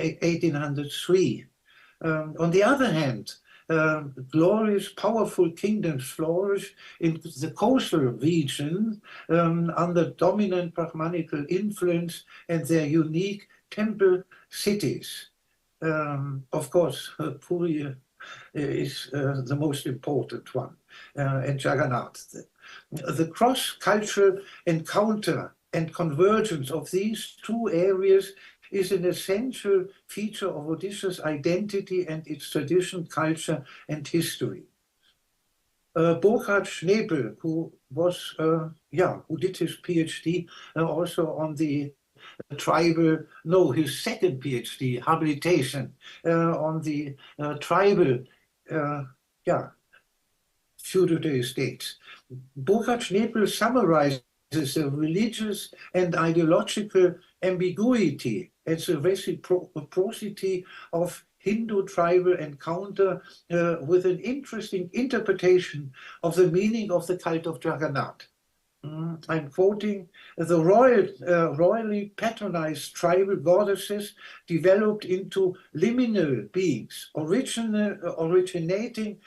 1803. On the other hand, glorious, powerful kingdoms flourish in the coastal region under dominant Brahmanical influence and their unique temple cities. Of course, Puri is the most important one, and Jagannath. The cross-cultural encounter and convergence of these two areas is an essential feature of Odisha's identity and its tradition, culture, and history. Burkhard Schnepel, who was, who did his PhD also on the his second PhD, habilitation, on the tribal, feudatory states. Burkhard Schnepel summarizes the religious and ideological ambiguity and the reciprocity of Hindu tribal encounter with an interesting interpretation of the meaning of the cult of Jagannath. I'm quoting, the royally patronized tribal goddesses developed into liminal beings, originating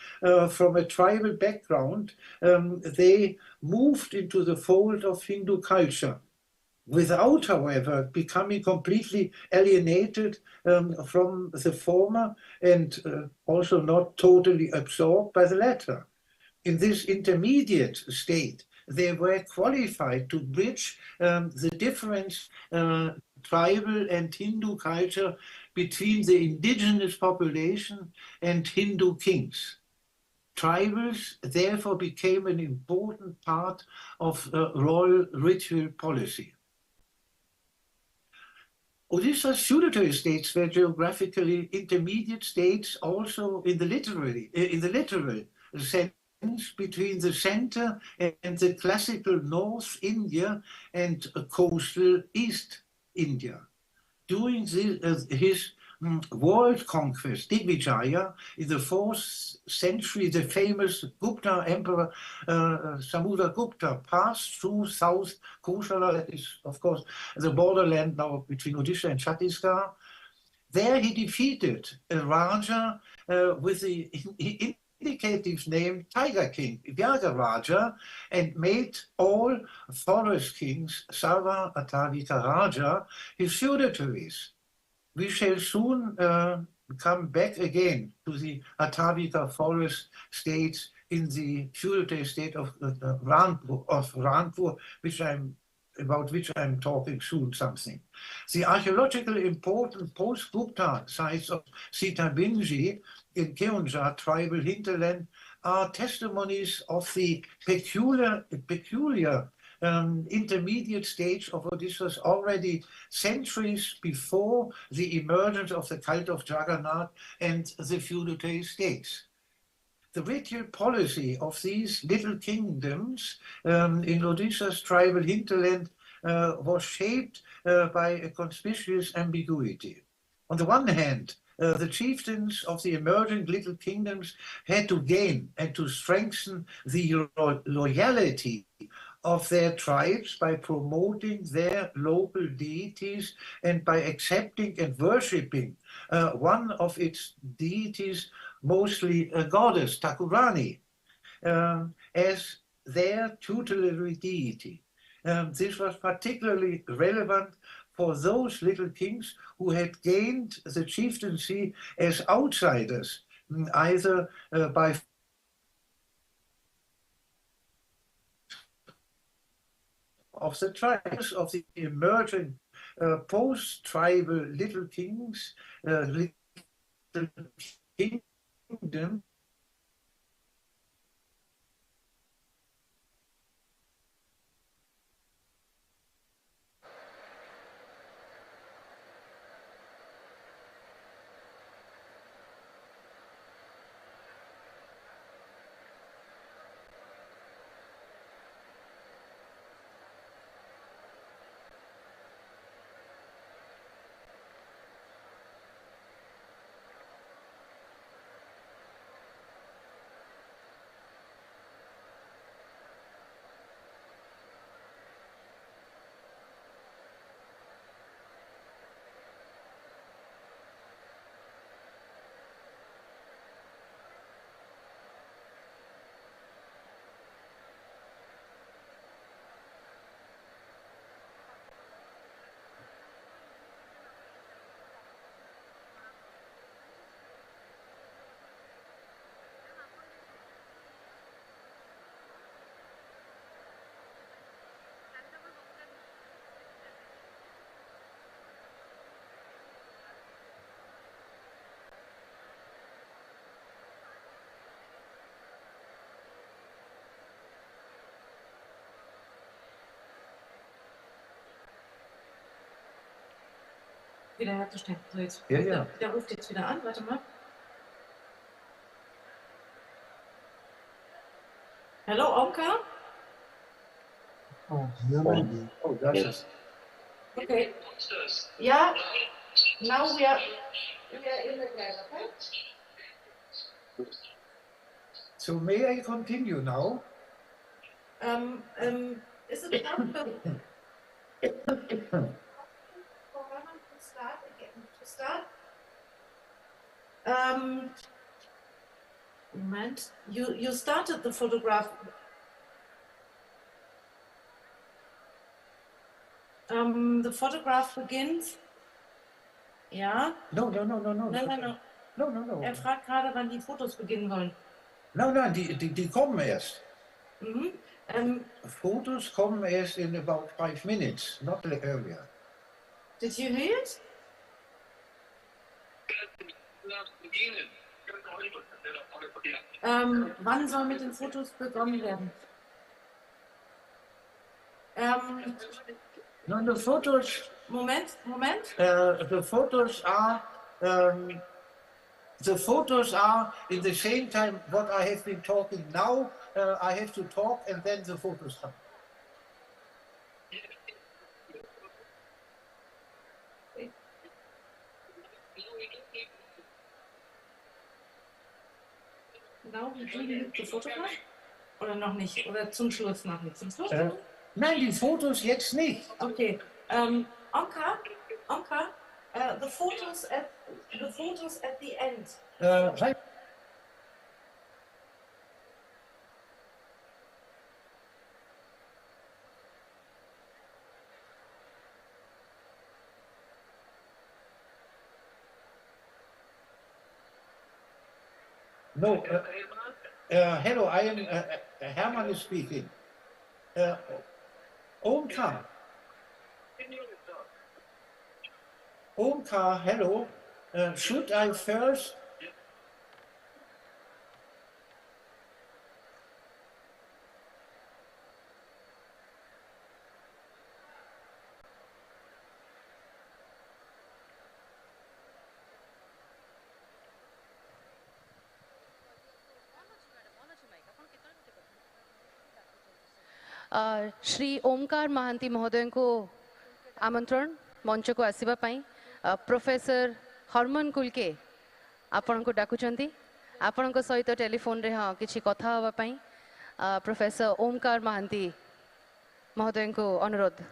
from a tribal background. They moved into the fold of Hindu culture, without, however, becoming completely alienated from the former and also not totally absorbed by the latter. In this intermediate state, they were qualified to bridge the different tribal and Hindu culture between the indigenous population and Hindu kings. Tribals therefore became an important part of royal ritual policy. Odisha's feudatory states were geographically intermediate states also in the literal sense, between the center and the classical North India and coastal East India. During his world conquest, Digvijaya, in the 4th century, the famous Gupta emperor Samudragupta passed through South Koshala, that is, of course, the borderland now between Odisha and Chhattisgarh. There he defeated a Raja with the indicative name Tiger King, Vyaga Raja, and made all forest kings, Sarva Atavika Raja, his feudatories. We shall soon come back again to the Atavika forest states in the feudatory state of Ranpur, about which I'm talking soon something. The archaeologically important post-Gupta sites of Sitabinji in Keonjhar tribal hinterland are testimonies of the peculiar intermediate stage of Odisha's already centuries before the emergence of the cult of Jagannath and the feudatory states. The ritual policy of these little kingdoms in Odisha's tribal hinterland was shaped by a conspicuous ambiguity. On the one hand, the chieftains of the emerging little kingdoms had to gain and to strengthen the loyalty of their tribes by promoting their local deities and by accepting and worshipping one of its deities, mostly a goddess, Thakurani, as their tutelary deity. This was particularly relevant for those little kings who had gained the chieftaincy as outsiders, either by of the tribes of the emerging post-tribal little kings, little kingdom. wiederherzustellen. So, jetzt Ja. der ruft jetzt wieder an, warte mal. Hello, Omkar? Oh, maybe. Oh, that's it. Okay. Yeah, now we are in the class, okay? So may I continue now? Is it enough for Hermann to start again? Moment. You started the photograph. The photograph begins. Ja? No. No. Er fragt gerade, wann die Fotos beginnen sollen. No, die kommen erst. Fotos kommen erst in about 5 minutes, not earlier. Did you hear it? Wann soll mit den Fotos begonnen werden? No, the photos. Moment. The photos are in the same time what I have been talking now. I have to talk and then the photos come. Now we do the photograph? Oder noch nicht? Oder zum Schluss noch nicht? Zum Schluss? Nein, die Fotos jetzt nicht. Okay. Omkar, the photos at the end. Right. No, hello, I am Hermann is speaking. Omkar, hello. Should I first? Shri Omkar Mahanti महोदय को आमंत्रण मंच को आसवा professor Harman कुलके आपण को डाकुचंती आपण को सहित टेलीफोन रे हाँ किछि कथा हवा पई प्रोफेसर ओमकार महांती महोदय को अनुरोध।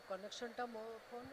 कनेक्शन टा मो phone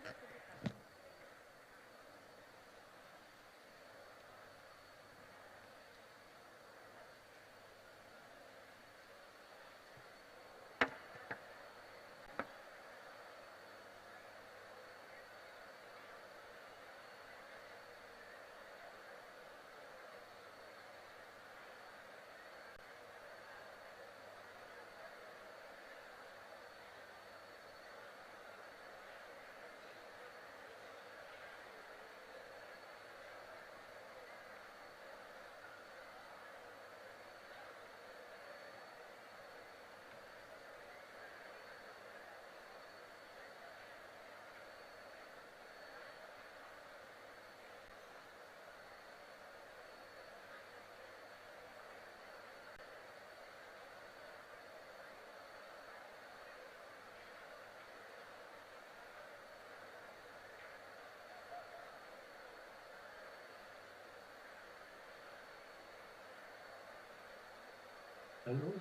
Hello?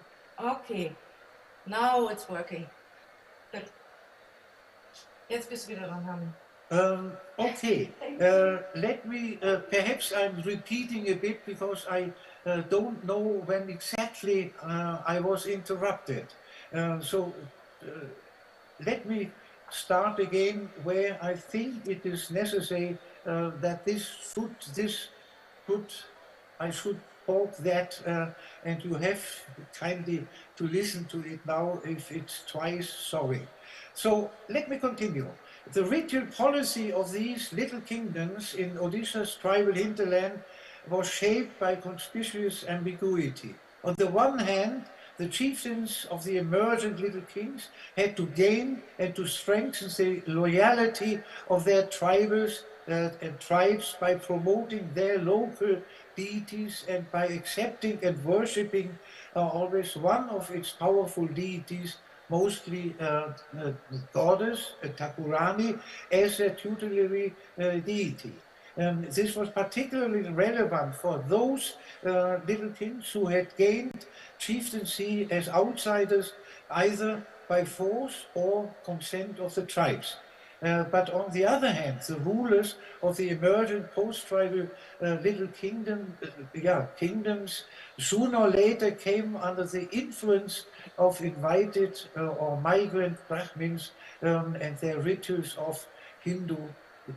Okay, now it's working. Good. Jetzt bist du wieder dran, Hermann. Okay, let me, perhaps I'm repeating a bit because I don't know when exactly I was interrupted. So let me start again where I think it is necessary that I should talk that, and you have kindly to listen to it now if it's twice, sorry. So let me continue. The ritual policy of these little kingdoms in Odisha's tribal hinterland was shaped by conspicuous ambiguity. On the one hand, the chieftains of the emergent little kings had to gain and to strengthen the loyalty of their tribes and tribes by promoting their local deities and by accepting and worshipping always one of its powerful deities, mostly the goddess, Takurani, as their tutelary deity. This was particularly relevant for those little kings who had gained chieftaincy as outsiders, either by force or consent of the tribes. But on the other hand, the rulers of the emergent post-tribal little kingdoms sooner or later came under the influence of invited or migrant Brahmins and their rituals of Hindu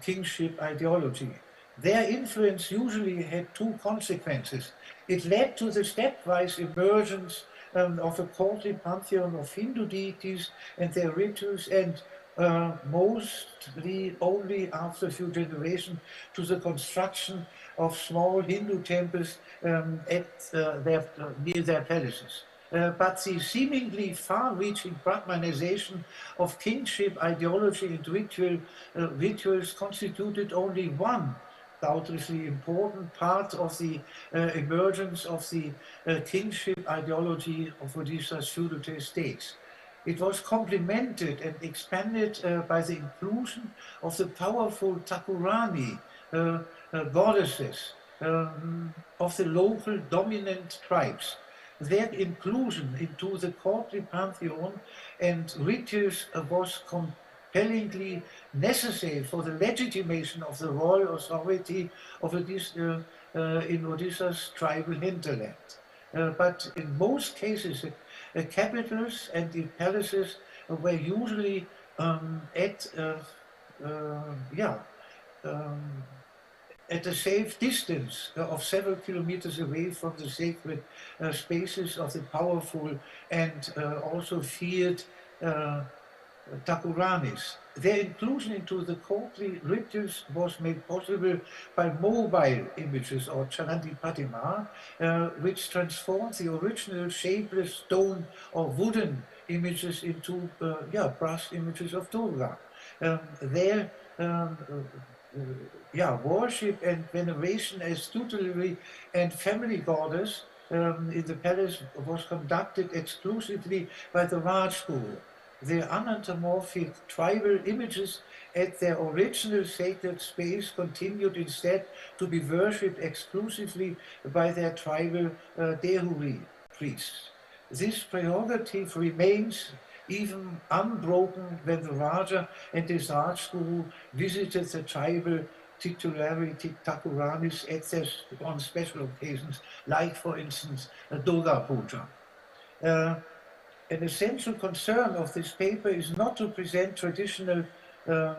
kingship ideology. Their influence usually had two consequences. It led to the stepwise emergence of a courtly pantheon of Hindu deities and their rituals, and mostly only after a few generations to the construction of small Hindu temples near their palaces. But the seemingly far-reaching Brahmanization of kingship ideology and rituals constituted only one doubtlessly important part of the emergence of the kingship ideology of Odisha's feudal states. It was complemented and expanded by the inclusion of the powerful Takurani goddesses of the local dominant tribes. Their inclusion into the courtly pantheon and rituals was compellingly necessary for the legitimation of the royal authority of Odisha, in Odisha's tribal hinterland. But in most cases, capitals and the palaces were usually at a safe distance of several kilometers away from the sacred spaces of the powerful and also feared Takuranis. Their inclusion into the courtly rituals was made possible by mobile images or Charanti Pratima, which transformed the original shapeless stone or wooden images into brass images of Durga. Their worship and veneration as tutelary and family goddess in the palace was conducted exclusively by the Raj Guru. The anthropomorphic tribal images at their original sacred space continued instead to be worshipped exclusively by their tribal Dehuri priests. This prerogative remains even unbroken when the Raja and his Raj Guru visited the tribal titulary Takuranis on special occasions, like, for instance, Durga Puja. An essential concern of this paper is not to present traditional, the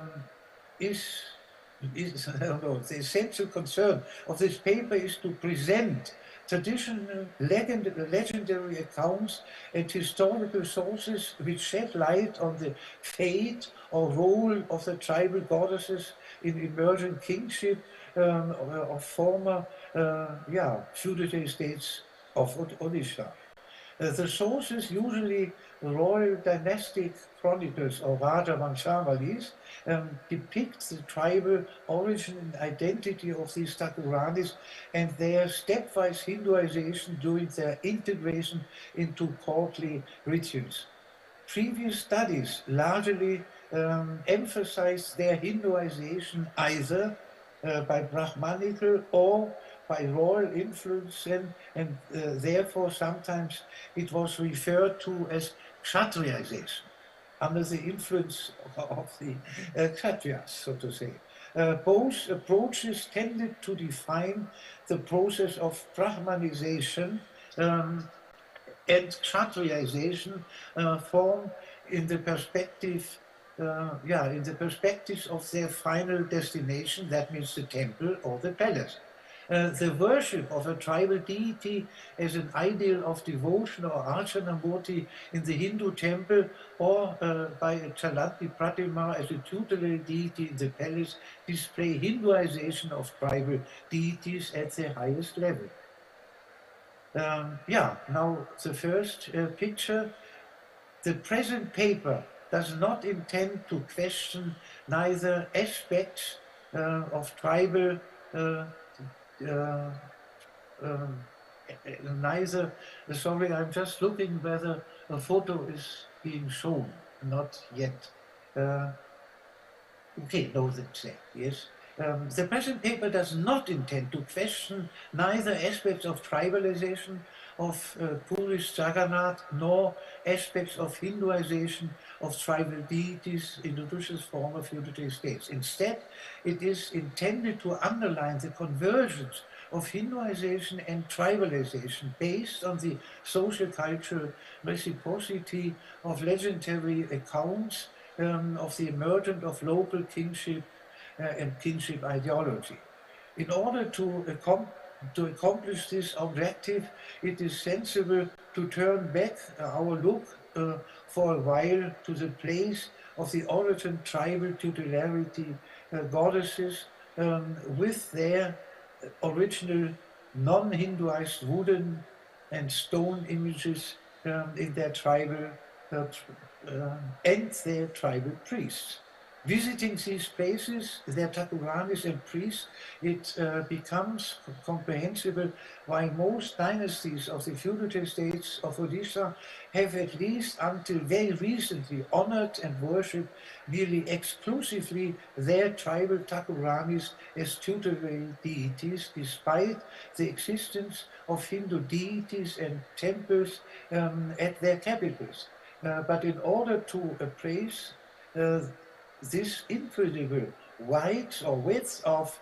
essential concern of this paper is to present traditional legendary accounts and historical sources which shed light on the fate or role of the tribal goddesses in emergent kingship of former feudal states of Odisha. The sources, usually royal dynastic chronicles or Raja Vanshavalis, depict the tribal origin and identity of these Takuranis and their stepwise Hinduization during their integration into courtly rituals. Previous studies largely emphasized their Hinduization either by Brahmanical or by royal influence, and therefore sometimes it was referred to as Kshatriyization, under the influence of the Kshatriyas, so to say. Both approaches tended to define the process of Brahmanization and Kshatriyization form in the perspective in the perspectives of their final destination, that means the temple or the palace. The worship of a tribal deity as an ideal of devotion or archana murti in the Hindu temple, or by a Chalanti Pratima as a tutelary deity in the palace, display Hinduization of tribal deities at their highest level. Yeah, now the first picture. The present paper does not intend to question neither aspects of tribal uh, um, neither, sorry, I'm just looking whether a photo is being shown, not yet. Okay, no, that's there, yes. The present paper does not intend to question neither aspects of tribalization of Purist Jagannath nor aspects of Hinduization of tribal deities in Odisha's former feudatory states. Instead, it is intended to underline the convergence of Hinduization and tribalization based on the social cultural reciprocity of legendary accounts of the emergence of local kingship and kinship ideology. In order to accomplish this objective, it is sensible to turn back our look for a while to the place of the origin tribal tutelarity goddesses with their original non-Hinduized wooden and stone images in their tribal and their tribal priests. Visiting these places, their Takuranis and priests, it becomes comprehensible why most dynasties of the feudal states of Odisha have at least until very recently honored and worshipped nearly exclusively their tribal Takuranis as tutelary deities, despite the existence of Hindu deities and temples at their capitals. But in order to appraise this incredible width of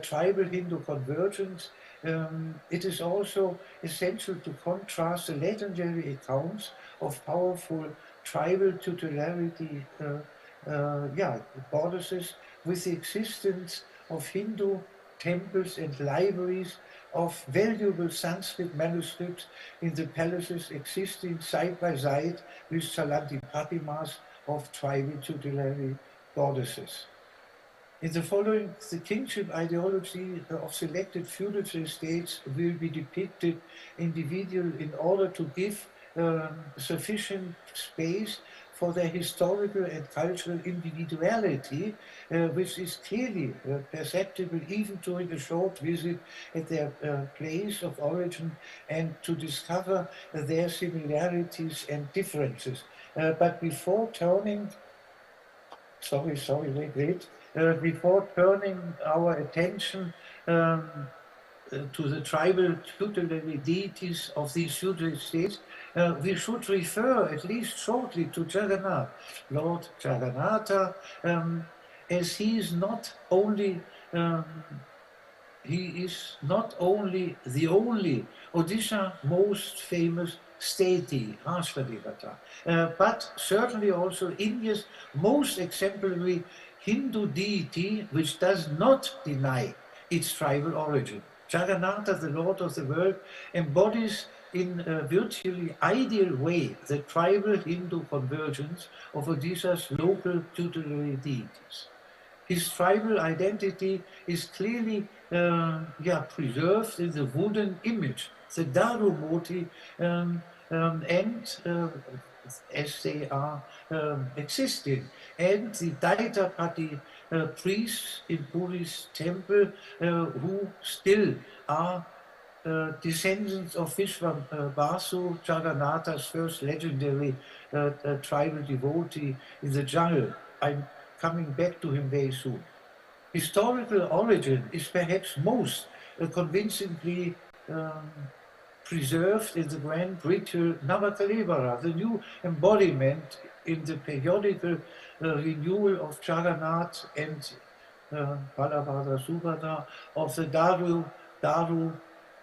tribal Hindu convergence, it is also essential to contrast the legendary accounts of powerful tribal tutelarity goddesses with the existence of Hindu temples and libraries of valuable Sanskrit manuscripts in the palaces existing side by side with Chalanti Pratimas of tribal tutelary goddesses. In the following, the kingship ideology of selected feudal states will be depicted individual in order to give sufficient space for their historical and cultural individuality, which is clearly perceptible even during a short visit at their place of origin and to discover their similarities and differences. But before turning, wait. Before turning our attention to the tribal tutelary deities of these feudal states, we should refer at least shortly to Jagannath, Lord Jagannatha, as he is not only the only Odisha most famous deity, but certainly also India's most exemplary Hindu deity, which does not deny its tribal origin. Jagannatha, the Lord of the world, embodies in a virtually ideal way the tribal Hindu convergence of Odisha's local tutelary deities. His tribal identity is clearly preserved in the wooden image, the Daru Moti, as they are existing, and the Daitapati priests in Puri's temple who still are descendants of Vishwambasu, Jagannatha's first legendary tribal devotee in the jungle. I'm coming back to him very soon. Historical origin is perhaps most convincingly preserved in the grand ritual Navakalevara, the new embodiment in the periodical renewal of Jagannath and Balabhadra Subhadra of the Daru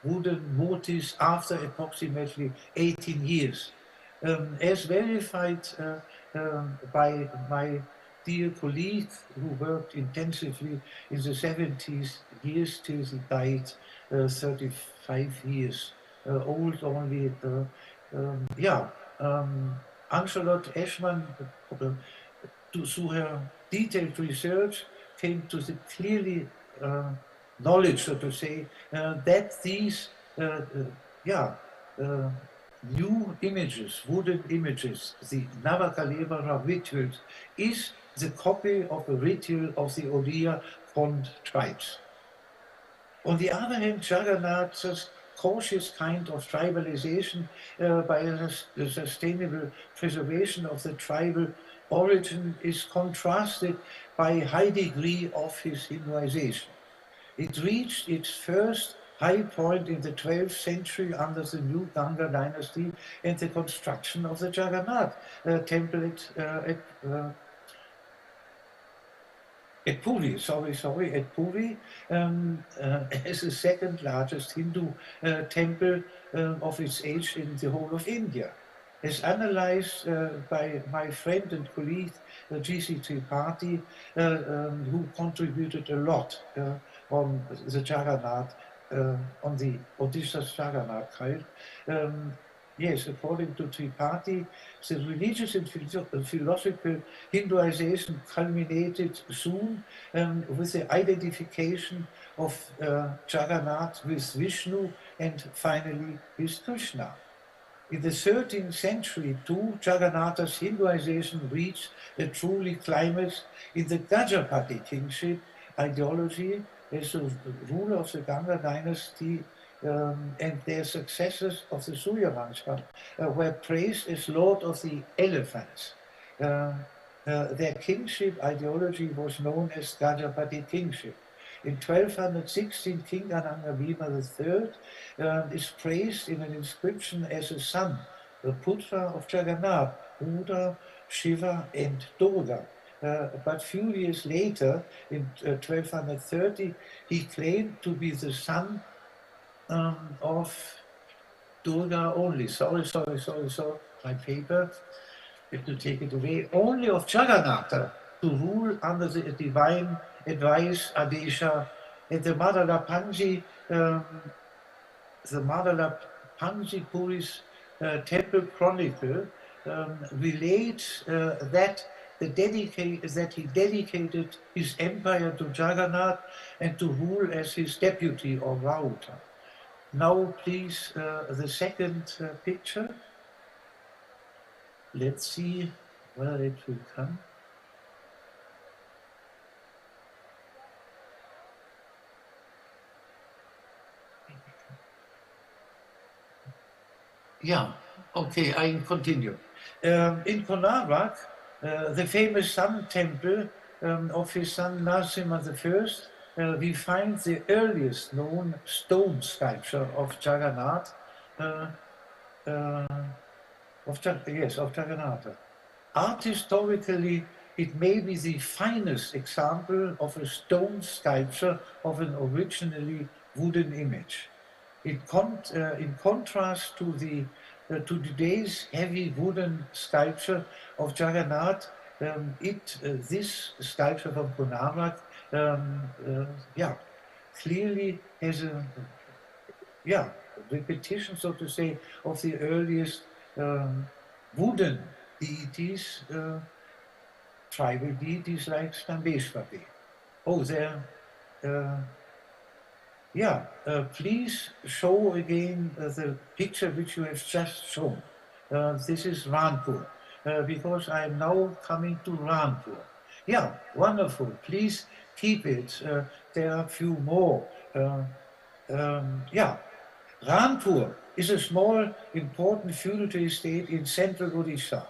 wooden motifs after approximately 18 years. As verified by my dear colleague who worked intensively in the 70s years till he died 35 years old only. Anne-Charlotte Eschmann, through her detailed research, came to the clearly knowledge, so to say, that these new images, wooden images, the Navakalevara rituals, is the copy of a ritual of the Odia Kond tribes. On the other hand, Jagannath's cautious kind of tribalization by the sustainable preservation of the tribal origin is contrasted by a high degree of his Hinduization. It reached its first high point in the 12th century under the new Ganga dynasty and the construction of the Jagannath temple at Puri, at Puri, as the second largest Hindu temple of its age in the whole of India. As analyzed by my friend and colleague G.C. Tripathi, who contributed a lot on the Jagannath, on the Odisha Jagannath cult. Yes, according to Tripathi, the religious and philosophical Hinduization culminated soon with the identification of Jagannath with Vishnu and finally with Krishna. In the 13th century too, Jagannatha's Hinduization reached a truly climax in the Gajapati kingship ideology as the ruler of the Ganga dynasty and their successors of the Surya Vansha were praised as Lord of the Elephants. Their kingship ideology was known as Gajapati kingship. In 1216, King Anangabhima III is praised in an inscription as a son, the Putra of Jagannath, Buddha, Shiva, and Durga. But few years later, in 1230, he claimed to be the son of Durga only. Sorry, my paper. I have to take it away. Only of Jagannatha to rule under the divine advice, Adesha, and the Madala Panji Puri's temple chronicle relates that he dedicated his empire to Jagannath and to rule as his deputy or Rauta. Now, please, the second picture. Let's see where it will come. Yeah, okay, I continue. In Konark, the famous Sun Temple of his son Narasimha I, we find the earliest known stone sculpture of Jagannath, of Jagannatha. Art historically, it may be the finest example of a stone sculpture of an originally wooden image. In contrast to today's heavy wooden sculpture of Jagannath, this sculpture from Konark, clearly has a repetition, so to say, of the earliest wooden deities, tribal deities like Stambeshwari. Oh, there. Please show again the picture which you have just shown. This is Ranpur, because I am now coming to Ranpur. Yeah, wonderful. Please keep it. There are a few more. Ranpur is a small, important feudatory state in central Odisha.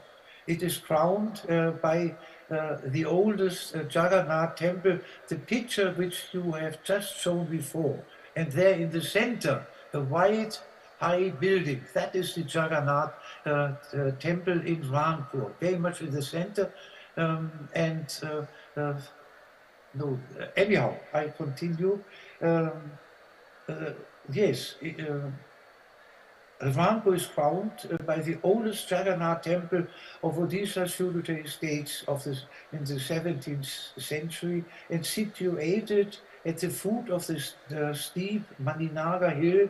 It is crowned by the oldest Jagannath temple, the picture which you have just shown before. And there in the center, the white high building, that is the Jagannath temple in Ranpur, very much in the center. Anyhow, I continue. Yes. Ranpur is crowned by the oldest Jagannath temple of Odisha's feudatory states in the 17th century and situated at the foot of the steep Maninaga hill,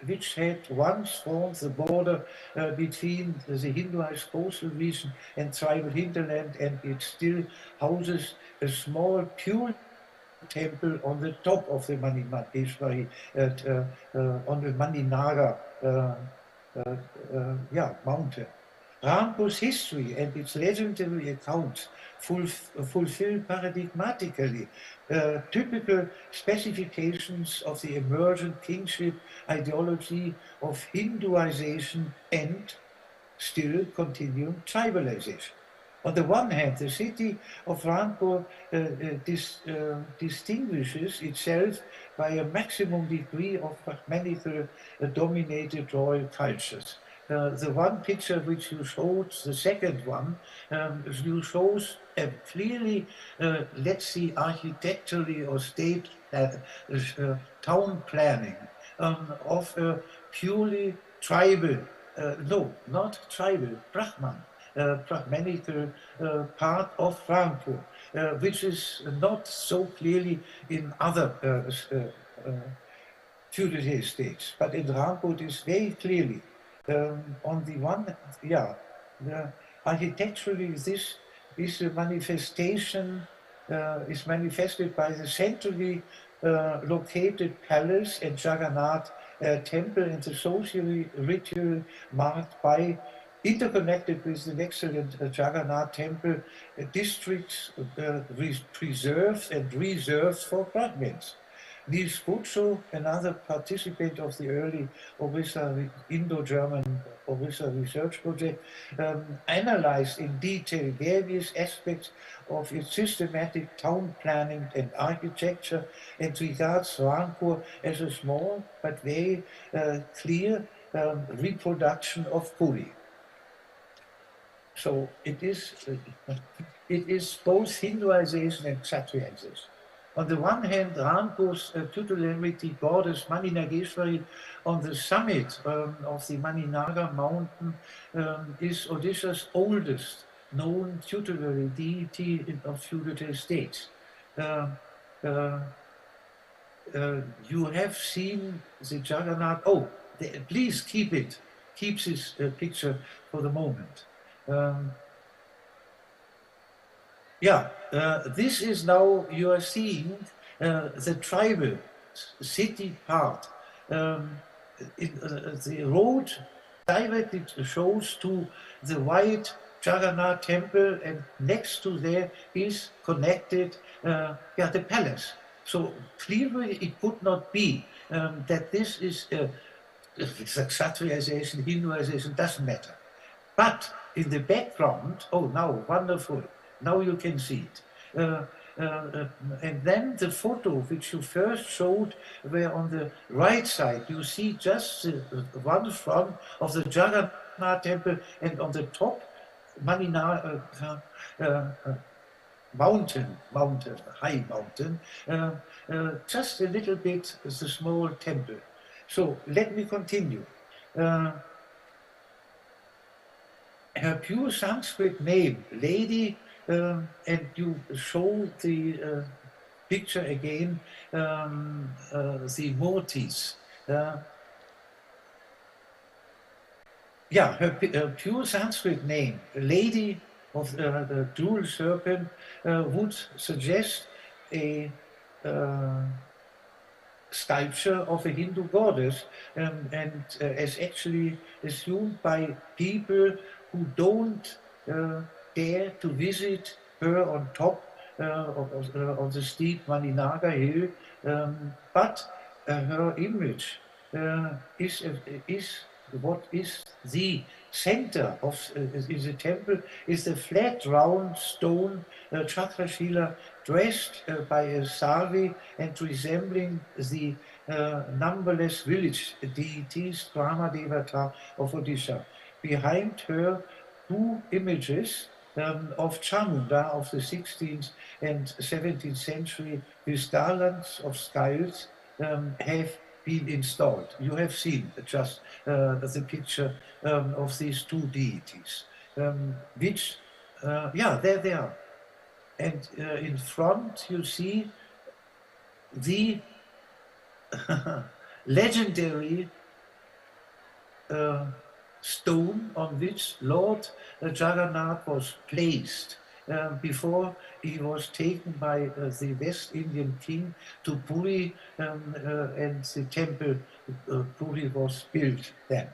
which had once formed the border between the Hinduized coastal region and tribal hinterland, and it still houses a small purely temple on the top of the Manimageshwari, on the Maninaga mountain. Rampo's history and its legendary accounts fulfill paradigmatically typical specifications of the emergent kingship ideology of Hinduization and still continuing tribalization. On the one hand, the city of Rampur distinguishes itself by a maximum degree of Brahmanical dominated royal cultures. The one picture which you showed, the second one, you shows clearly, let's see, architecturally or state town planning of a purely tribal, no, not tribal, Brahmanical part of Rampur, which is not so clearly in other feudal states, but in Rampur it is very clearly. On the one, architecturally this is a manifestation, is manifested by the centrally located palace and Jagannath temple and the socially ritual marked by, interconnected with the excellent Jagannath temple, districts preserved and reserved for Brahmins. Niels Butcho, another participant of the early Odisha Indo-German Odisha research project, analyzed in detail various aspects of its systematic town planning and architecture and regards Rampur as a small but very clear reproduction of Puri. So it is both Hinduization and Kshatriyization. On the one hand, Rampur's tutelarity borders Manimageshwari on the summit of the Maninaga mountain is Odisha's oldest known tutelary deity of feudal states. You have seen the Jagannath. Oh, please keep this picture for the moment. This is now, you are seeing the tribal city part. The road directly shows to the white Jagannath temple, and next to there is connected the palace. So clearly it could not be that this is Kshatriyization, Hinduization, doesn't matter. But in the background, oh, now, wonderful. Now you can see it. And then the photo which you first showed, where on the right side you see just one front of the Jagannath temple, and on the top, high mountain, just a little bit the small temple. So let me continue. Her pure Sanskrit name, Lady, and you show the picture again, the Murtis. Her pure Sanskrit name, Lady of the Dual Serpent, would suggest a sculpture of a Hindu goddess, and as actually assumed by people who don't dare to visit her on top of the steep Maninaga hill, but her image is what is the center of the temple, is the flat round stone Chakrashila dressed by a Savi and resembling the numberless village deities Grama Devata of Odisha. Behind her, two images of Chamunda of the 16th and 17th century with garlands of skulls have been installed. You have seen just the picture of these two deities, which, there they are. And in front you see the legendary stone on which Lord Jagannath was placed before he was taken by the West Indian king to Puri, and the temple Puri was built then.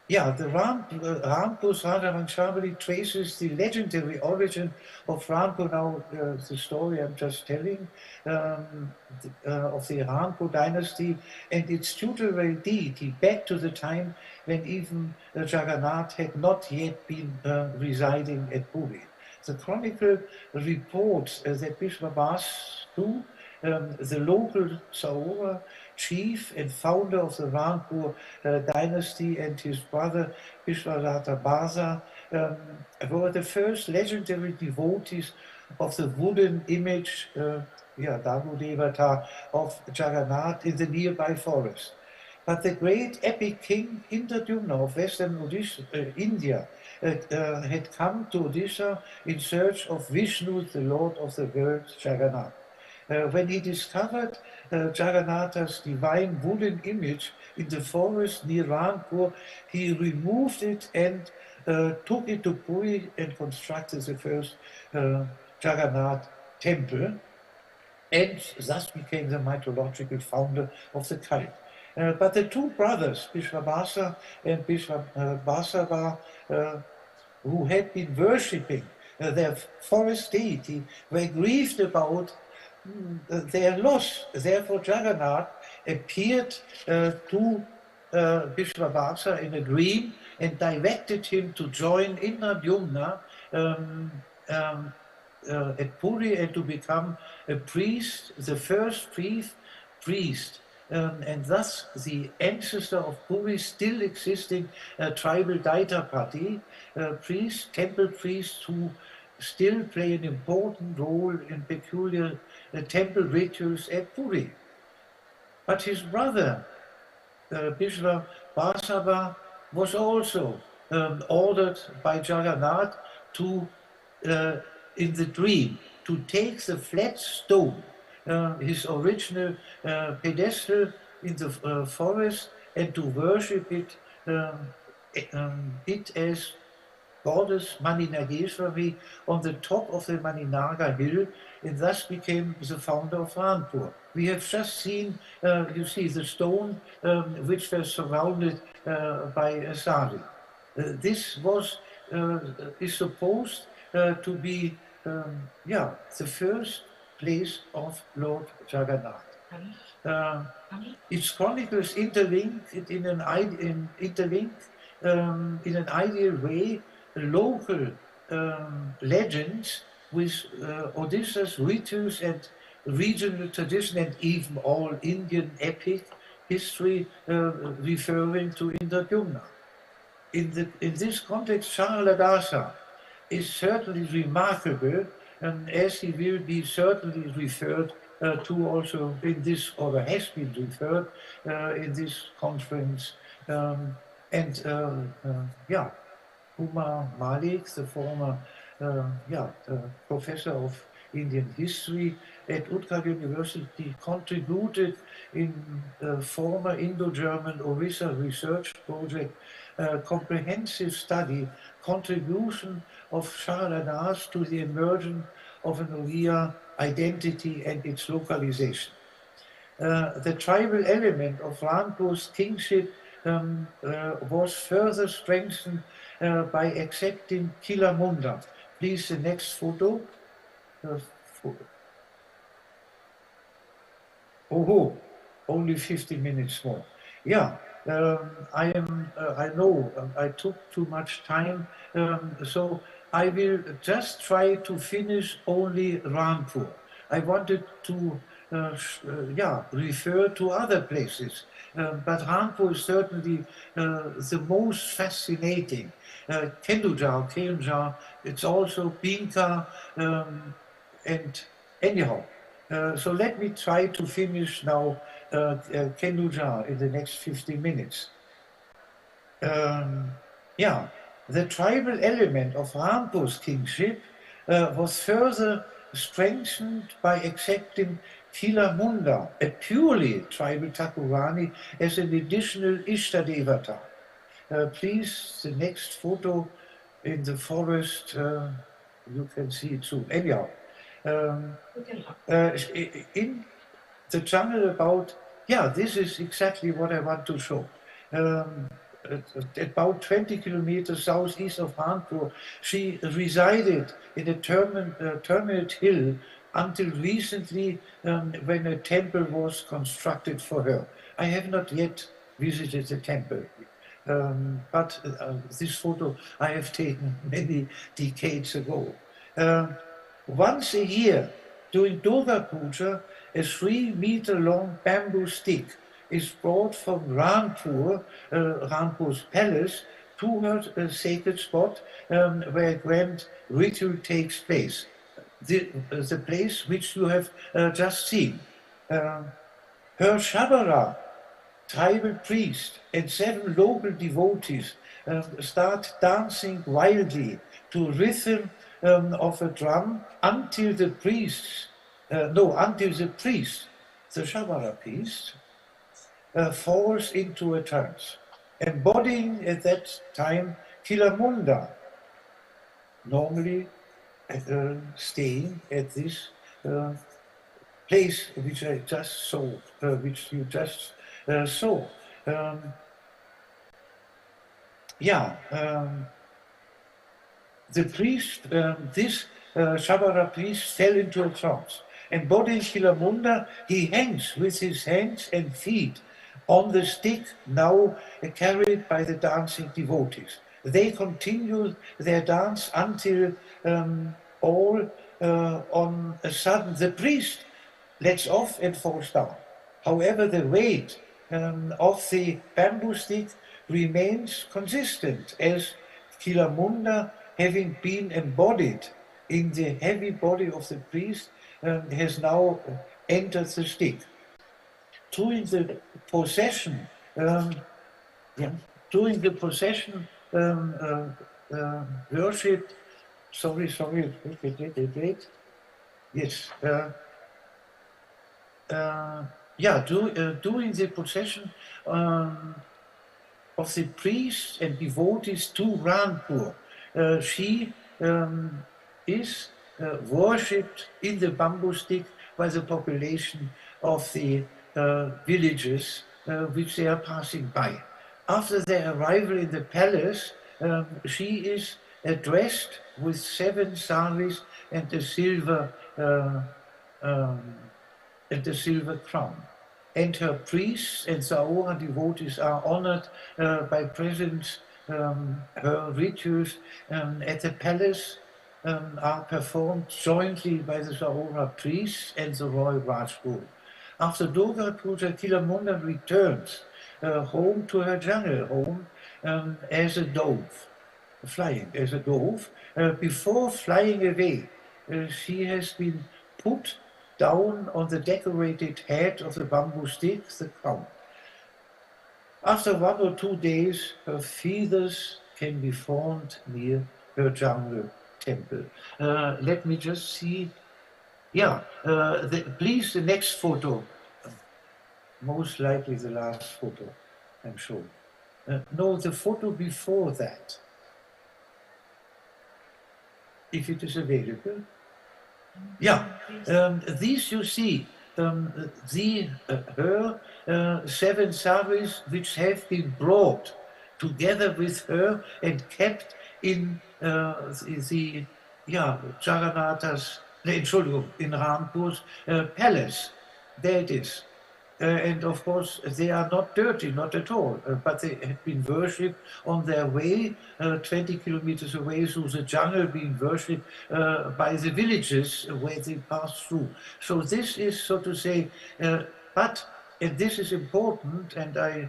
Yeah, the Rampur's Rajavanshali traces the legendary origin of Rampur. Now, the story I'm just telling of the Rampur dynasty and its tutelary deity back to the time when even Jagannath had not yet been residing at Puri. The chronicle reports that Vishwavasu, the local Saora chief and founder of the Rampur dynasty, and his brother Vishwavata Basa were the first legendary devotees of the wooden image, Dagu Devata, of Jagannath in the nearby forest. But the great epic king Indradyumna of western Odisha, India had come to Odisha in search of Vishnu, the Lord of the world, Jagannath. When he discovered Jagannatha's divine wooden image in the forest near Rampur, he removed it and took it to Puri and constructed the first Jagannath temple, and thus became the mythological founder of the cult. But the two brothers, Vishwavasa and Vishwabhasava, who had been worshipping their forest deity, were grieved about their loss. Therefore, Jagannath appeared to Vishwavasa in a dream and directed him to join Indradyumna at Puri and to become a priest, the first priest. And thus the ancestor of Puri still existing tribal Daitapati priests, temple priests who still play an important role in peculiar temple rituals at Puri. But his brother, Vishwabhasava, was also ordered by Jagannath to, in the dream, to take the flat stone, his original pedestal in the forest, and to worship it, as goddess Maninageshwari on the top of the Maninaga hill, and thus became the founder of Rampur. We have just seen, you see, the stone which was surrounded by a sari. This is supposed to be, the first place of Lord Jagannath. Its chronicles interlinked in an ideal way local legends with Odisha's rituals and regional tradition, and even all Indian epic history referring to Indradyumna. In this context, Sharadasa is certainly remarkable, as he will be certainly referred to also in this, or has been referred in this conference. Kumar Malik, the former professor of Indian history at Utkal University, contributed in the former Indo-German Odisha research project comprehensive study, contribution of Sharadanas to the emergence of an Oriya identity and its localization. The tribal element of Rampur's kingship was further strengthened by accepting Kilamunda. Please, the next photo. Only 50 minutes more. Yeah, I know I took too much time, so I will just try to finish only Rampur. I wanted to refer to other places, but Rampur is certainly the most fascinating. Keonjhar, it's also Binka, and anyhow. So let me try to finish now Keonjhar in the next 15 minutes. The tribal element of Rampur's kingship was further strengthened by accepting Kilamunda, a purely tribal Thakurani, as an additional Ishtadevata. Please, the next photo. in the forest. You can see it too. Anyhow, in the jungle about, yeah, this is exactly what I want to show. About 20 kilometers southeast of Kanpur, she resided in a terminate hill until recently, when a temple was constructed for her. I have not yet visited the temple, but this photo I have taken many decades ago. Once a year, during Durga Puja, a 3-meter-long bamboo stick is brought from Ranpur's palace to her sacred spot, where a grand ritual takes place. The place which you have just seen. Her Shabara, tribal priest, and 7 local devotees start dancing wildly to rhythm of a drum until the priest, the Shabara priest, falls into a trance, embodying at that time Kilamunda, normally staying at this place which I just saw, which you just saw. The priest, this Shabara priest, fell into a trance. Embodying Kilamunda, he hangs with his hands and feet on the stick, now carried by the dancing devotees. They continue their dance until all on a sudden the priest lets off and falls down. However, the weight of the bamboo stick remains consistent, as Kilamunda, having been embodied in the heavy body of the priest, has now entered the stick. During the procession, worship. Wait. Yes. During the procession of the priests and devotees to Ranpur, she is worshipped in the bamboo stick by the population of the villages which they are passing by. After their arrival in the palace, she is dressed with 7 saris and a silver crown. And her priests and Saora devotees are honored by presents. Her rituals at the palace are performed jointly by the Saora priests and the royal Rajput. After Durga Puja, Kilamunda returns home to her jungle home as a dove, flying as a dove. Before flying away, she has been put down on the decorated head of the bamboo stick, the crown. After 1 or 2 days, her feathers can be found near her jungle temple. Let me just see. Please, the next photo. Most likely the last photo, I'm sure. No, the photo before that. If it is available. These you see, her 7 saris which have been brought together with her and kept in Jagannatha's, in Ranpur's palace. There it is. And of course, they are not dirty, not at all, but they have been worshipped on their way, 20 kilometers away through the jungle, being worshipped by the villages where they pass through. So this is, so to say, and this is important, and I,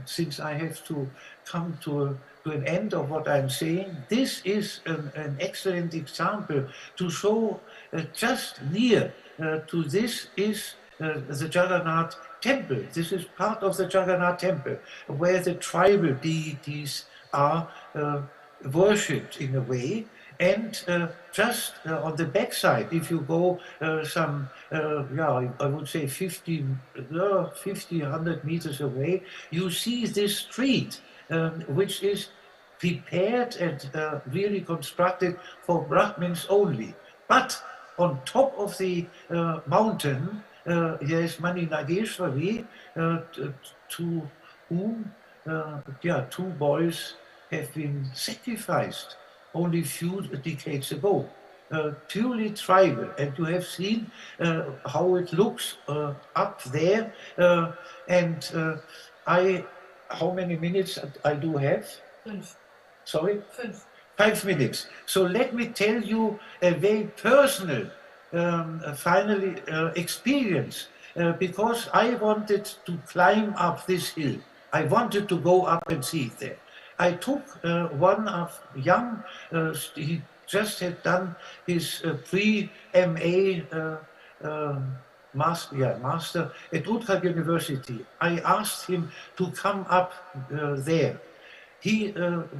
since I have to come to an end of what I'm saying, this is an excellent example to show just near to this is the Jagannath temple. This is part of the Jagannath temple, where the tribal deities are worshipped in a way. And just on the backside, if you go I would say 50, 100 meters away, you see this street, which is prepared and really constructed for Brahmins only. But on top of the mountain, there is Mani Nageshwari, to whom two boys have been sacrificed only a few decades ago. Purely tribal, and you have seen how it looks up there. How many minutes I do have? 5. Sorry? 5. 5 minutes. So let me tell you a very personal, finally, experience, because I wanted to climb up this hill. I wanted to go up and see it there. I took one of young, he just had done his pre-MA master at Utrecht University. I asked him to come up there. He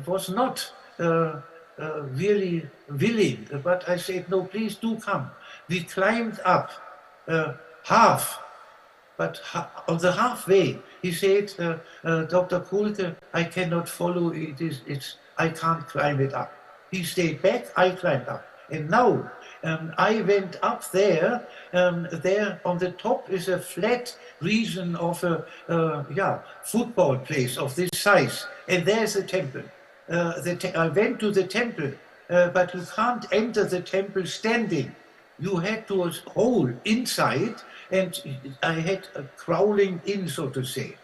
was not really willing, but I said, no, please do come. We climbed up half, but on the halfway, he said, Dr. Kulke, I cannot follow it. I can't climb it up. He stayed back, I climbed up. And now I went up there. There on the top is a flat region of a football place of this size, and there's a temple. I went to the temple, but you can't enter the temple standing. You had to hole inside, and I had crawling in, so to say,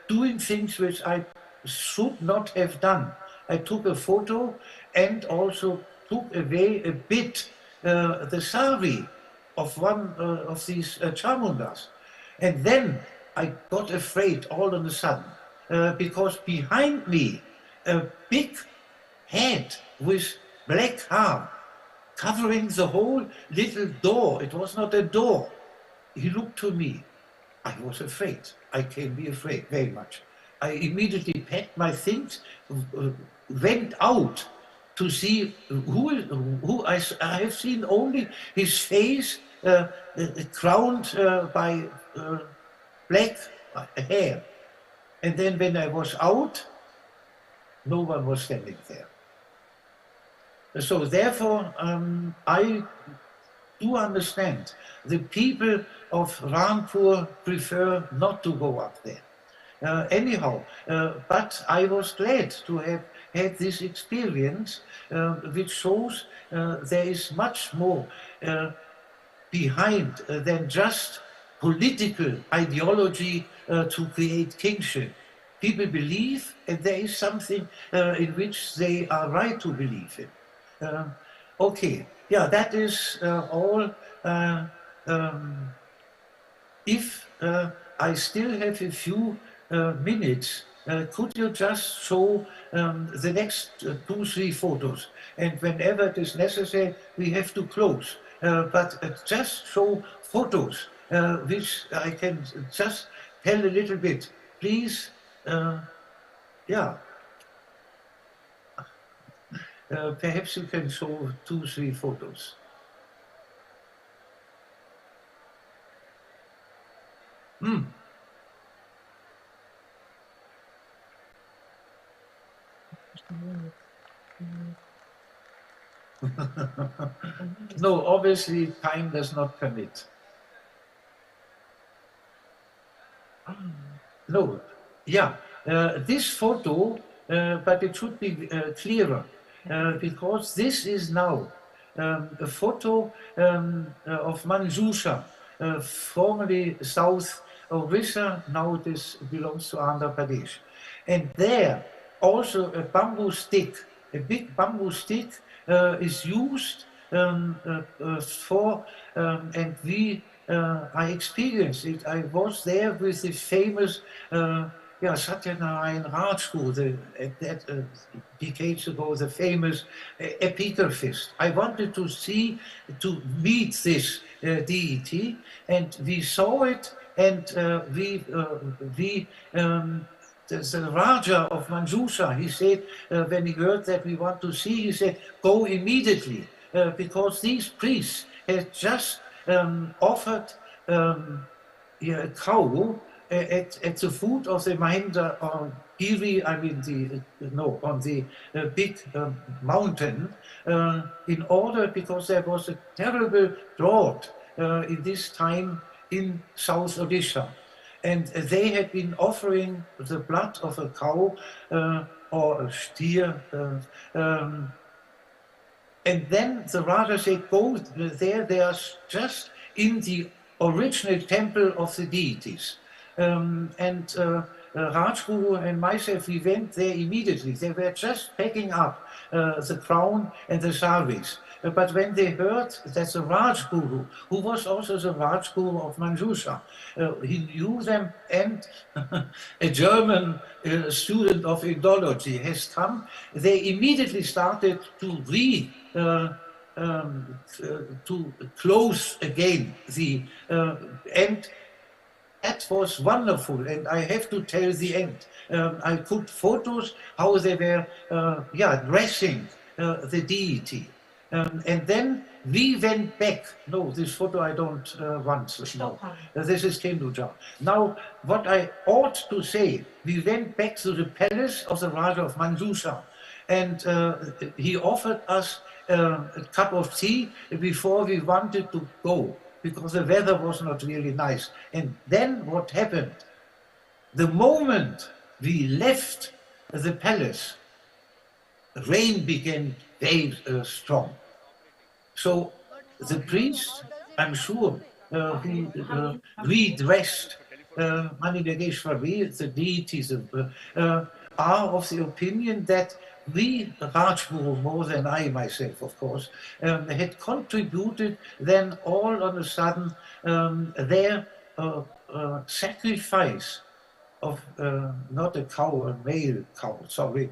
doing things which I should not have done. I took a photo and also took away a bit the sari of one of these chamundas. And then I got afraid all of a sudden, because behind me, a big head with black hair covering the whole little door. It was not a door. He looked to me. I was afraid. I can be afraid very much. I immediately packed my things, went out to see who I have seen only his face crowned by black hair. And then when I was out, no one was standing there. So therefore, I do understand the people of Rampur prefer not to go up there. Anyhow, but I was glad to have had this experience, which shows there is much more behind than just political ideology to create kingship. People believe, and there is something in which they are right to believe in. Okay, yeah, that is all. If I still have a few minutes, could you just show the next 2-3 photos? And whenever it is necessary, we have to close. But just show photos, which I can just tell a little bit. Please, yeah. Perhaps you can show 2-3 photos. No, obviously time does not permit. No, yeah, this photo, but it should be clearer, because this is now a photo of Manjusha, formerly South Odisha, now this belongs to Andhra Pradesh. And there also a bamboo stick, a big bamboo stick is used for, and I experienced it. I was there with the famous Satyanarayan Rajguru, decades ago, the famous epigraphist. I wanted to meet this deity, and we saw it, and the Raja of Manjusha, he said, when he heard that we want to see, he said, go immediately, because these priests had just offered a cow at the foot of the Mahendra, or Erie, I mean on the big mountain, in order, because there was a terrible drought in this time in South Odisha. And they had been offering the blood of a cow or a steer. And then the Raja said, go there, they are just in the original temple of the deities. Rajguru and myself, we went there immediately. They were just packing up the crown and the saris. But when they heard that the Rajguru, who was also the Rajguru of Manjusha, he knew them, and a German student of Indology has come, they immediately started to to close again the and that was wonderful, and I have to tell the end. I put photos how they were dressing the deity. And then we went back. No, this photo I don't want. No, this is Kenduja. Now, what I ought to say, we went back to the palace of the Raja of Manjusha, and he offered us a cup of tea before we wanted to go, because the weather was not really nice. And then what happened? The moment we left the palace, rain began very strong. So the priest, I'm sure, who redressed Manigageshwari, the deities, are of the opinion that we, Rajguru, more than I myself, of course, had contributed then all on a sudden their sacrifice of not a cow, a male cow, sorry.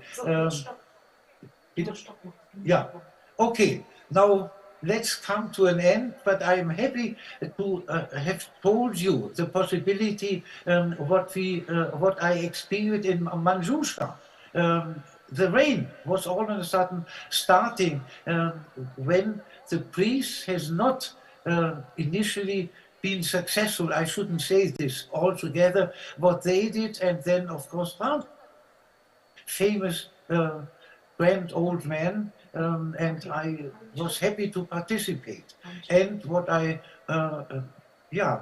Yeah, okay, now let's come to an end, but I'm happy to have told you the possibility what I experienced in Manjusha. The rain was all of a sudden starting when the priest has not initially been successful. I shouldn't say this altogether, what they did, and then of course famous grand old man, and I was happy to participate. And what I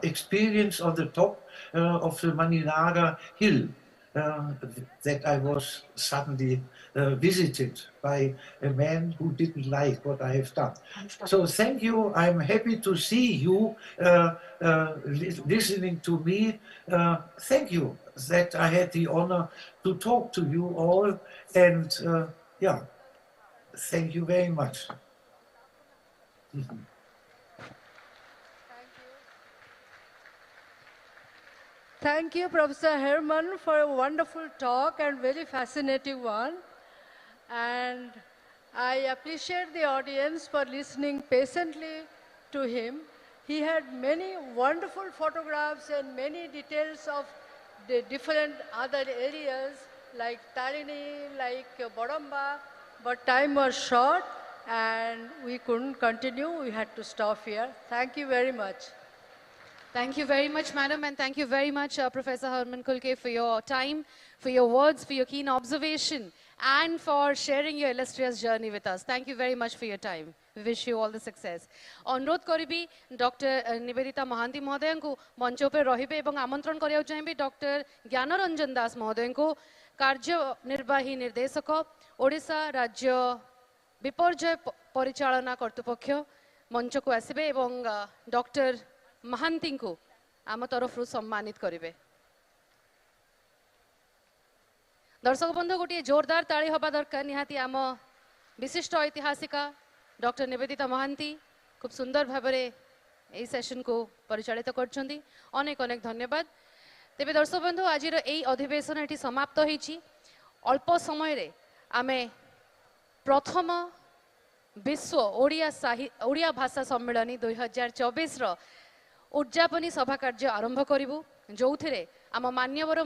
experienced on the top of the Maninaga hill, that I was suddenly visited by a man who didn't like what I have done. So thank you. I'm happy to see you listening to me. Thank you that I had the honor to talk to you all. And thank you very much. Thank you, Professor Herman, for a wonderful talk and very fascinating one. And I appreciate the audience for listening patiently to him. He had many wonderful photographs and many details of the different other areas like Tarini, like Bodamba, but time was short and we couldn't continue. We had to stop here. Thank you very much. Thank you very much, madam, and thank you very much, Professor Herman Kulke, for your time, for your words, for your keen observation, and for sharing your illustrious journey with us. Thank you very much for your time. We wish you all the success. अनुरोध करिबी doctor Nivedita Mahanti महोदय को मंच पे रहिबे एवं आमंत्रण करिया चाहिबी doctor Gyanranjan दास महोदय को कार्यनिर्वाही निर्देशक ओडिशा राज्य विपर्यय परिचालना कर्तृपक्ष मंच को आसबे एवं डॉक्टर महांती को आम तरफ सम्मानित करेंगे। दर्शक बंधु गोटे जोरदार ताली हवा दरकार निहाती आम विशिष्ट ऐतिहासिका डॉक्टर निवेदिता महांती खूब सुंदर भाव में सेशन को परिचालित करछंती। अनेक अनेक धन्यवाद। तेबे दर्शक बंधु आज यही अधिवेशन ये समाप्त होईची। अल्प समय रे आमे प्रथम विश्व ओडिया भाषा सम्मेलन 2024 उद्यापनी सभा कार्य आरंभ करूँ जो आम मान्यवर